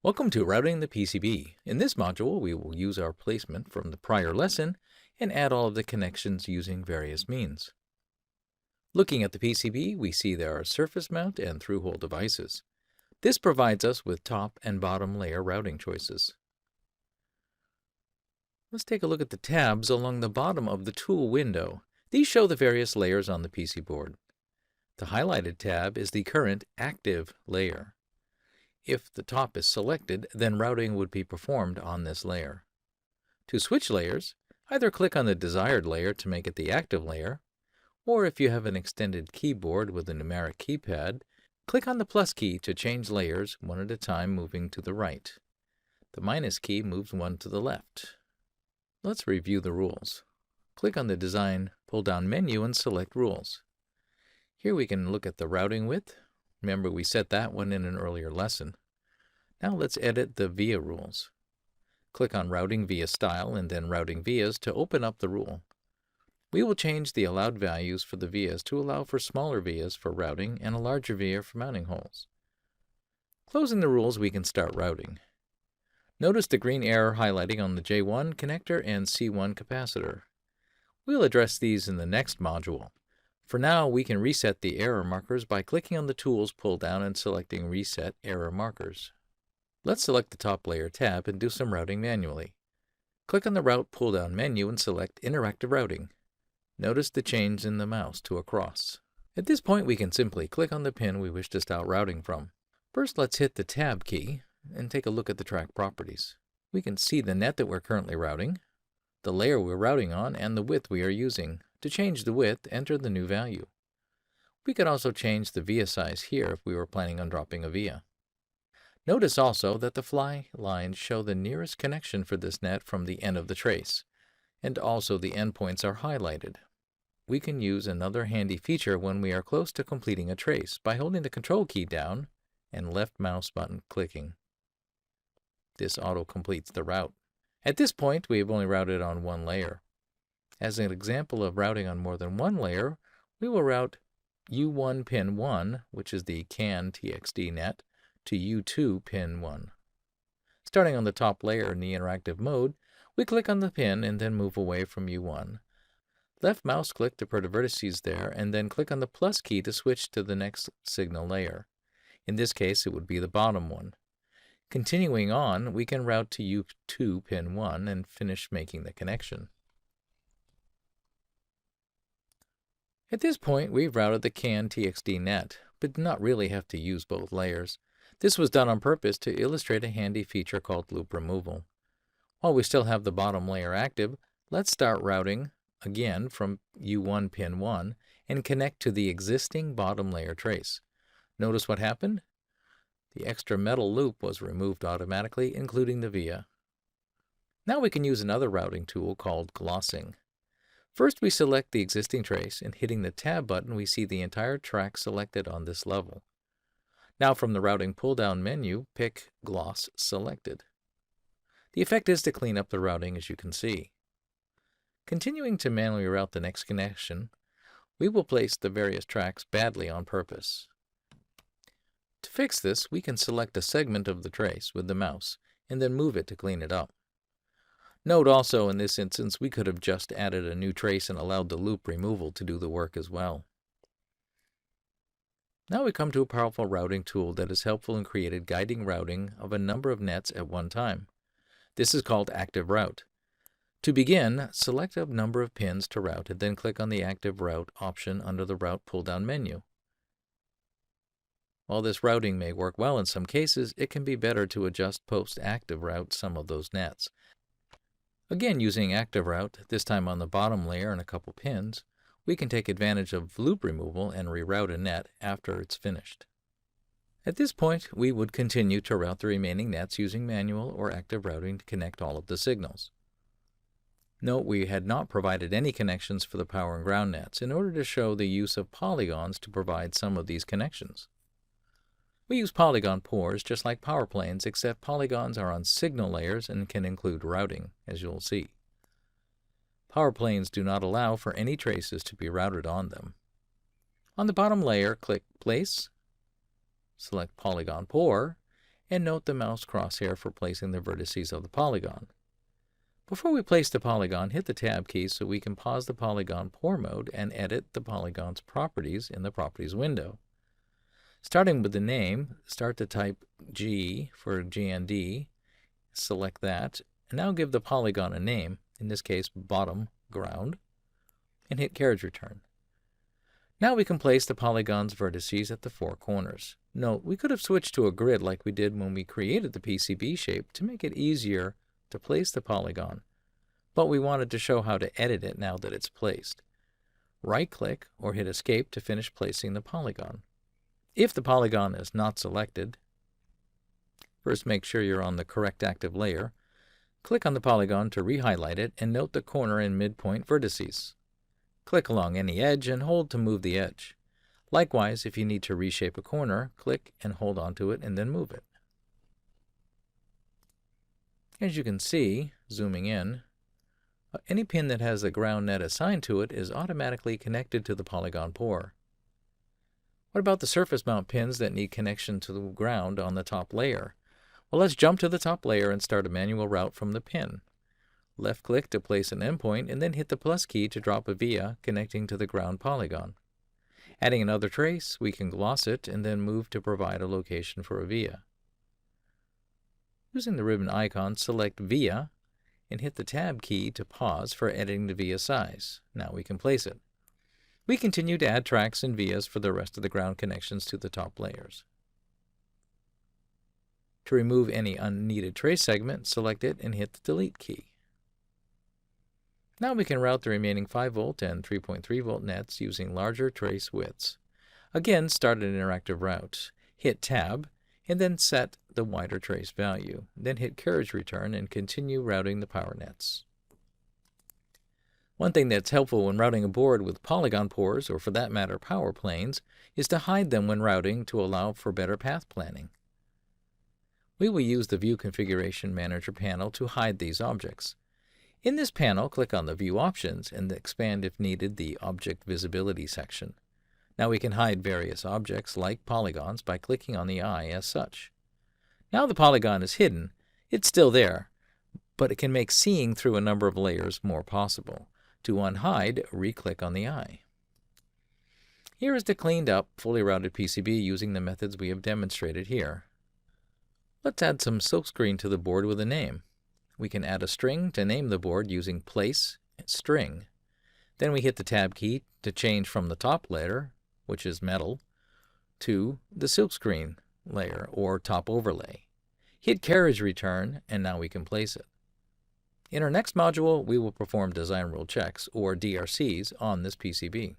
Welcome to Routing the PCB. In this module, we will use our placement from the prior lesson and add all of the connections using various means. Looking at the PCB, we see there are surface mount and through-hole devices. This provides us with top and bottom layer routing choices. Let's take a look at the tabs along the bottom of the tool window. These show the various layers on the PC board. The highlighted tab is the current active layer. If the top is selected, then routing would be performed on this layer. To switch layers, either click on the desired layer to make it the active layer, or if you have an extended keyboard with a numeric keypad, click on the plus key to change layers one at a time, moving to the right. The minus key moves one to the left. Let's review the rules. Click on the Design pull-down menu and select Rules. Here we can look at the routing width. Remember, we set that one in an earlier lesson. Now let's edit the via rules. Click on Routing Via Style and then Routing Vias to open up the rule. We will change the allowed values for the vias to allow for smaller vias for routing and a larger via for mounting holes. Closing the rules, we can start routing. Notice the green arrow highlighting on the J1 connector and C1 capacitor. We'll address these in the next module. For now, we can reset the error markers by clicking on the Tools pull-down and selecting Reset Error Markers. Let's select the top layer tab and do some routing manually. Click on the Route pull-down menu and select Interactive Routing. Notice the change in the mouse to a cross. At this point, we can simply click on the pin we wish to start routing from. First, let's hit the Tab key and take a look at the track properties. We can see the net that we're currently routing, the layer we're routing on, and the width we are using. To change the width, enter the new value. We could also change the via size here if we were planning on dropping a via. Notice also that the fly lines show the nearest connection for this net from the end of the trace, and also the endpoints are highlighted. We can use another handy feature when we are close to completing a trace by holding the Control key down and left mouse button clicking. This auto-completes the route. At this point, we have only routed on one layer. As an example of routing on more than one layer, we will route U1 pin 1, which is the CAN TXD net, to U2 pin 1. Starting on the top layer in the interactive mode, we click on the pin and then move away from U1. Left mouse click to put the vertices there, and then click on the plus key to switch to the next signal layer. In this case, it would be the bottom one. Continuing on, we can route to U2 pin 1 and finish making the connection. At this point, we've routed the CAN TXD net, but do not really have to use both layers. This was done on purpose to illustrate a handy feature called loop removal. While we still have the bottom layer active, let's start routing again from U1 pin 1 and connect to the existing bottom layer trace. Notice what happened? The extra metal loop was removed automatically, including the via. Now we can use another routing tool called glossing. First, we select the existing trace, and hitting the Tab button, we see the entire track selected on this level. Now from the Routing pull-down menu, pick Gloss Selected. The effect is to clean up the routing, as you can see. Continuing to manually route the next connection, we will place the various tracks badly on purpose. To fix this, we can select a segment of the trace with the mouse, and then move it to clean it up. Note also, in this instance, we could have just added a new trace and allowed the loop removal to do the work as well. Now we come to a powerful routing tool that is helpful in creating guiding routing of a number of nets at one time. This is called Active Route. To begin, select a number of pins to route and then click on the Active Route option under the Route pull-down menu. While this routing may work well in some cases, it can be better to adjust post-active route some of those nets. Again, using Active Route, this time on the bottom layer and a couple pins, we can take advantage of loop removal and reroute a net after it's finished. At this point, we would continue to route the remaining nets using manual or active routing to connect all of the signals. Note we had not provided any connections for the power and ground nets in order to show the use of polygons to provide some of these connections. We use Polygon Pours just like power planes, except polygons are on signal layers and can include routing, as you'll see. Power planes do not allow for any traces to be routed on them. On the bottom layer, click Place, select Polygon Pour, and note the mouse crosshair for placing the vertices of the polygon. Before we place the polygon, hit the Tab key so we can pause the Polygon Pour mode and edit the polygon's properties in the Properties window. Starting with the name, start to type G for GND, select that, and now give the polygon a name, in this case bottom ground, and hit carriage return. Now we can place the polygon's vertices at the four corners. Note, we could have switched to a grid like we did when we created the PCB shape to make it easier to place the polygon, but we wanted to show how to edit it now that it's placed. Right-click or hit Escape to finish placing the polygon. If the polygon is not selected, first make sure you're on the correct active layer. Click on the polygon to re-highlight it and note the corner and midpoint vertices. Click along any edge and hold to move the edge. Likewise, if you need to reshape a corner, click and hold onto it and then move it. As you can see, zooming in, any pin that has a ground net assigned to it is automatically connected to the Polygon Pour. What about the surface mount pins that need connection to the ground on the top layer? Well, let's jump to the top layer and start a manual route from the pin. Left-click to place an endpoint and then hit the plus key to drop a via connecting to the ground polygon. Adding another trace, we can gloss it and then move to provide a location for a via. Using the ribbon icon, select Via and hit the Tab key to pause for editing the via size. Now we can place it. We continue to add tracks and vias for the rest of the ground connections to the top layers. To remove any unneeded trace segment, select it and hit the Delete key. Now we can route the remaining 5 volt and 3.3 volt nets using larger trace widths. Again, start an interactive route. Hit Tab and then set the wider trace value. Then hit carriage return and continue routing the power nets. One thing that's helpful when routing a board with polygon pours, or for that matter power planes, is to hide them when routing to allow for better path planning. We will use the View Configuration Manager panel to hide these objects. In this panel, click on the View Options and expand, if needed, the Object Visibility section. Now we can hide various objects like polygons by clicking on the eye as such. Now the polygon is hidden. It's still there, but it can make seeing through a number of layers more possible. To unhide, re-click on the eye. Here is the cleaned up, fully routed PCB using the methods we have demonstrated here. Let's add some silkscreen to the board with a name. We can add a string to name the board using Place and String. Then we hit the Tab key to change from the top layer, which is metal, to the silkscreen layer or top overlay. Hit carriage return and now we can place it. In our next module, we will perform design rule checks or DRCs on this PCB.